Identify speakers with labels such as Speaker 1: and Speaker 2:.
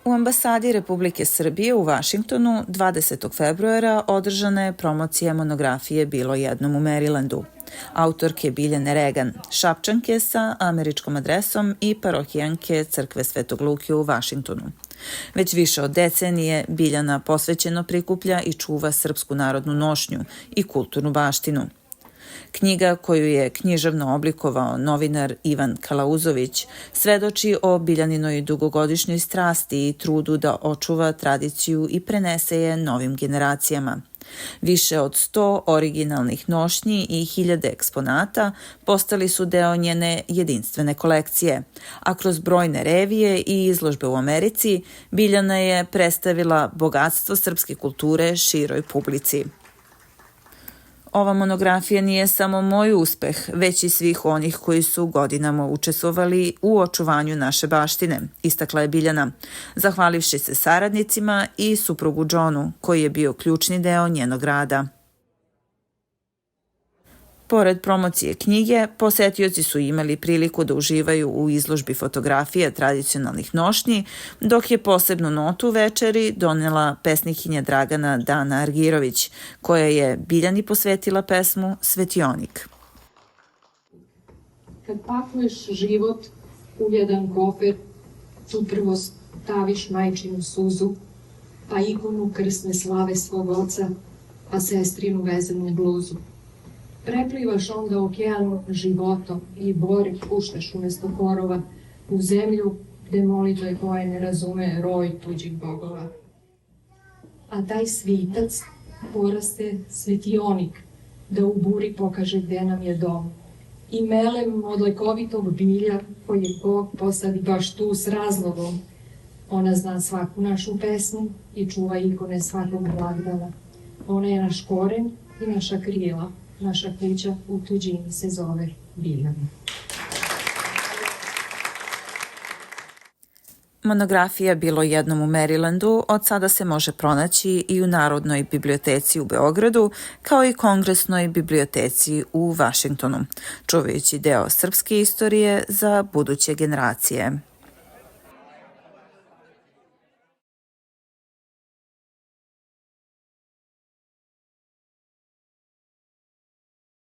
Speaker 1: U ambasadi Republike Srbije u Vašingtonu 20. februara održana je promocija monografije Bilo jednom u Marylandu, autorke Biljane Regan, Šapčanke sa američkom adresom i parohijanke Crkve Svetog Luke u Vašingtonu. Već više od decenije Biljana posvećeno prikuplja i čuva srpsku narodnu nošnju i kulturnu baštinu. Knjiga koju je književno oblikovao novinar Ivan Kalauzović svedoči o Biljaninoj dugogodišnjoj strasti i trudu da očuva tradiciju i prenese je novim generacijama. Više od 100 originalnih nošnji i 1000 eksponata postali su deo njene jedinstvene kolekcije, a kroz brojne revije i izložbe u Americi Biljana je predstavila bogatstvo srpske kulture široj publici. Ova monografija nije samo moj uspeh, već i svih onih koji su godinama učestvovali u očuvanju naše baštine, istakla je Biljana, zahvalivši se saradnicima i suprugu Johnu, koji je bio ključni deo njenog rada. Pored promocije knjige, posetioci su imali priliku da uživaju u izložbi fotografija tradicionalnih nošnji, dok je posebnu notu večeri donela pesnikinja Dragana Dana Argirović, koja je Biljani posvetila pesmu Svetionik.
Speaker 2: Kad pakuješ život u jedan kofer, tu prvo staviš majčinu suzu, pa ikonu krsne slave svog oca, pa sestrinu vezanu bluzu. Preplivaš onda okeanom životom i bore puštaš umesto korova u zemlju gde molitve koje ne razume roj tuđih bogova. A taj svitac poraste svetionik da u buri pokaže gde nam je dom. I melem od lekovitog bilja koji Bog posadi baš tu s razlogom. Ona zna svaku našu pesmu i čuva ikone svakog blagdana. Ona je naš koren i naša krila. Naša kuća u tuđini se zove Biljana.
Speaker 1: Monografija Bilo jednom u Marylandu od sada se može pronaći i u Narodnoj biblioteci u Beogradu, kao i Kongresnoj biblioteci u Vašingtonu, čuvajući deo srpske istorije za buduće generacije.